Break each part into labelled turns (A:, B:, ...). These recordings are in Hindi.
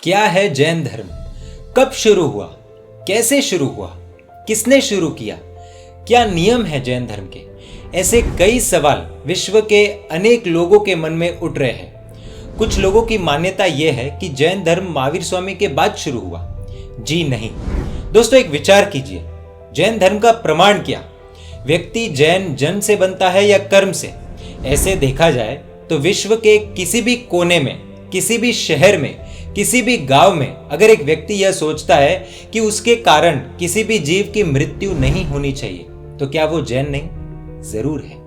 A: क्या है जैन धर्म? कब शुरू हुआ? कैसे शुरू हुआ? किसने शुरू किया? क्या नियम है जैन धर्म के? ऐसे कई सवाल विश्व के अनेक लोगों के मन में उठ रहे हैं। कुछ लोगों की मान्यता यह है कि जैन धर्म महावीर स्वामी के बाद शुरू हुआ। जी नहीं दोस्तों, एक विचार कीजिए, जैन धर्म का प्रमाण क्या? व्यक्ति जैन जन्म से बनता है या कर्म से? ऐसे देखा जाए तो विश्व के किसी भी कोने में, किसी भी शहर में, किसी भी गांव में अगर एक व्यक्ति यह सोचता है कि उसके कारण किसी भी जीव की मृत्यु नहीं होनी चाहिए, तो क्या वो जैन नहीं? जरूर है।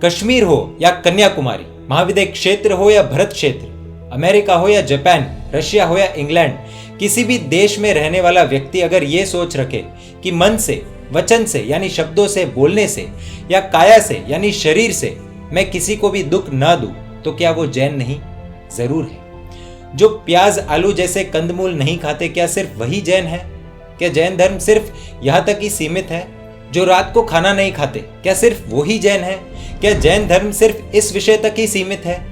A: कश्मीर हो या कन्याकुमारी, महाविद्य क्षेत्र हो या भरत क्षेत्र, अमेरिका हो या जापान, रशिया हो या इंग्लैंड, किसी भी देश में रहने वाला व्यक्ति अगर यह सोच रखे कि मन से, वचन से यानी शब्दों से, बोलने से या काया से यानी शरीर से मैं किसी को भी दुख ना दूं, तो क्या वो जैन नहीं? जरूर है। जो प्याज आलू जैसे कंदमूल नहीं खाते, क्या सिर्फ वही जैन है? क्या जैन धर्म सिर्फ यहां तक ही सीमित है? जो रात को खाना नहीं खाते, क्या सिर्फ वो ही जैन है? क्या जैन धर्म सिर्फ इस विषय तक ही सीमित है?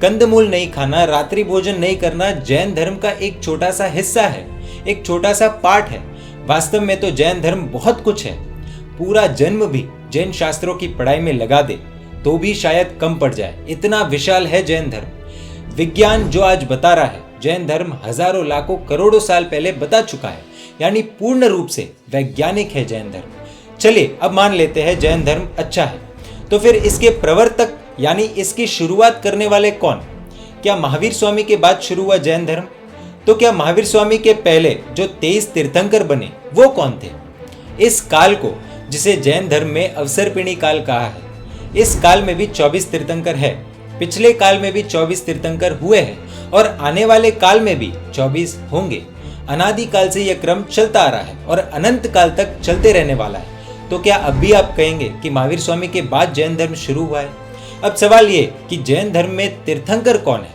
A: कंदमूल नहीं खाना, रात्रि भोजन नहीं करना जैन धर्म का एक छोटा सा हिस्सा है, एक छोटा सा पार्ट है। वास्तव में तो जैन धर्म बहुत कुछ है। पूरा जन्म भी जैन शास्त्रों की पढ़ाई में लगा दे तो भी शायद कम पड़ जाए, इतना विशाल है जैन धर्म। विज्ञान जो आज बता रहा है, जैन धर्म हजारों लाखों करोड़ों साल पहले बता चुका है, यानी पूर्ण रूप से वैज्ञानिक है जैन धर्म। चलिए अब मान लेते हैं जैन धर्म अच्छा है, तो फिर इसके प्रवर्तक यानी इसकी शुरुआत करने वाले कौन? क्या महावीर स्वामी के बाद शुरू हुआ जैन धर्म? तो क्या महावीर स्वामी के पहले जो 23 तीर्थंकर बने वो कौन थे? इस काल को, जिसे जैन धर्म में अवसर्पिणी काल कहा है, इस काल में भी 24 तीर्थंकर है। पिछले काल में भी 24 तीर्थंकर हुए हैं और आने वाले काल में भी 24 होंगे। अनादि काल से यह क्रम चलता आ रहा है और अनंत काल तक चलते रहने वाला है। तो क्या अब भी आप कहेंगे कि महावीर स्वामी के बाद जैन धर्म शुरू हुआ है? अब सवाल ये कि जैन धर्म में तीर्थंकर कौन है,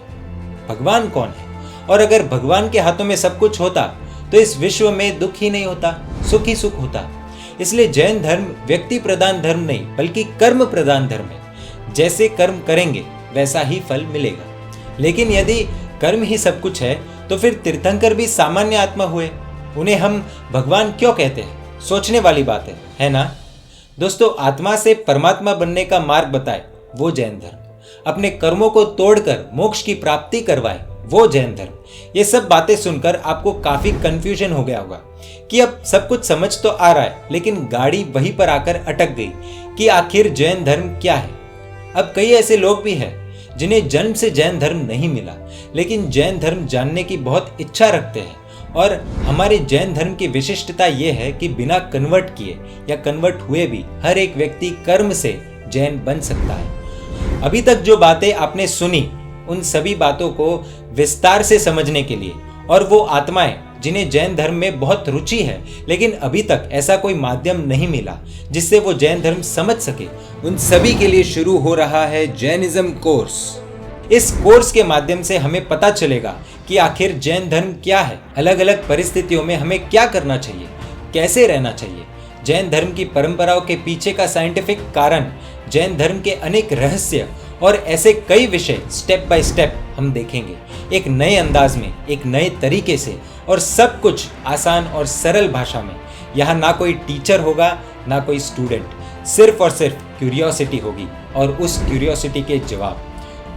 A: भगवान कौन है? और अगर भगवान के हाथों में सब कुछ होता तो इस विश्व में दुख ही नहीं होता, सुख ही सुख होता। इसलिए जैन धर्म व्यक्ति प्रधान धर्म नहीं बल्कि कर्म प्रधान धर्म है। जैसे कर्म करेंगे वैसा ही फल मिलेगा। लेकिन यदि कर्म ही सब कुछ है तो फिर तीर्थंकर भी सामान्य आत्मा हुए, उन्हें हम भगवान क्यों कहते हैं? सोचने वाली बात है ना दोस्तों? आत्मा से परमात्मा बनने का मार्ग बताए वो जैन धर्म, अपने कर्मों को तोड़कर मोक्ष की प्राप्ति करवाए वो जैन धर्म। ये सब बातें सुनकर आपको काफी कंफ्यूजन हो गया होगा कि अब सब कुछ समझ तो आ रहा है, लेकिन गाड़ी वहीं पर आकर अटक गई कि आखिर जैन धर्म क्या है। अब कई ऐसे लोग भी हैं जिन्हें जन्म से जैन धर्म नहीं मिला, लेकिन जैन धर्म जानने की बहुत इच्छा रखते हैं। और हमारे जैन धर्म की विशिष्टता यह है कि बिना कन्वर्ट किए या कन्वर्ट हुए भी हर एक व्यक्ति कर्म से जैन बन सकता है। अभी तक जो बातें आपने सुनी, उन सभी बातों को विस्तार से समझने के लिए, और वो आत्माएं जिन्हें जैन धर्म में बहुत रुचि है लेकिन अभी तक ऐसा कोई माध्यम नहीं मिला जिससे वो जैन धर्म समझ सके, उन सभी के लिए शुरू हो रहा है जैनिज्म कोर्स। इस कोर्स के माध्यम से हमें पता चलेगा कि आखिर जैन धर्म क्या है, अलग अलग परिस्थितियों में हमें क्या करना चाहिए, कैसे रहना चाहिए, जैन धर्म की परंपराओं के पीछे का साइंटिफिक कारण, जैन धर्म के अनेक रहस्य और ऐसे कई विषय स्टेप बाय स्टेप हम देखेंगे, एक नए अंदाज में, एक नए तरीके से, और सब कुछ आसान और सरल भाषा में। यहाँ ना कोई टीचर होगा ना कोई स्टूडेंट, सिर्फ और सिर्फ क्यूरियोसिटी होगी और उस क्यूरियोसिटी के जवाब।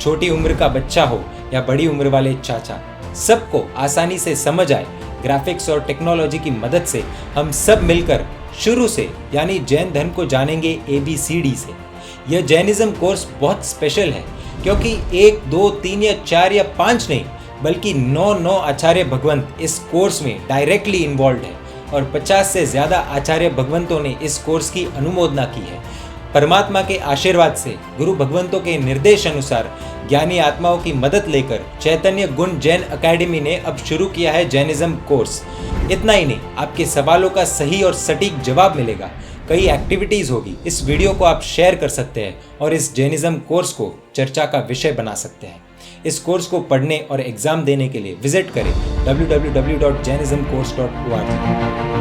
A: छोटी उम्र का बच्चा हो या बड़ी उम्र वाले चाचा, सबको आसानी से समझ आए। ग्राफिक्स और टेक्नोलॉजी की मदद से हम सब मिलकर शुरू से यानी जैन धर्म को जानेंगे ABCD से। यह जैनिज्म कोर्स बहुत स्पेशल है क्योंकि 1, 2, 3 या 4 या 5 नहीं बल्कि 9 आचार्य भगवंत इस कोर्स में डायरेक्टली इन्वॉल्व है और 50 से ज्यादा आचार्य भगवंतों ने इस कोर्स की अनुमोदना की है। परमात्मा के आशीर्वाद से, गुरु भगवंतों के निर्देश अनुसार, ज्ञानी आत्माओं की मदद लेकर चैतन्य गुण जैन अकेडमी ने अब शुरू किया है जैनिज्म कोर्स। इतना ही नहीं, आपके सवालों का सही और सटीक जवाब मिलेगा। कई एक्टिविटीज होगी। इस वीडियो को आप शेयर कर सकते हैं और इस जैनिज्म कोर्स को चर्चा का विषय बना सकते हैं। इस कोर्स को पढ़ने और एग्जाम देने के लिए विजिट करें www.jainismcourse.org।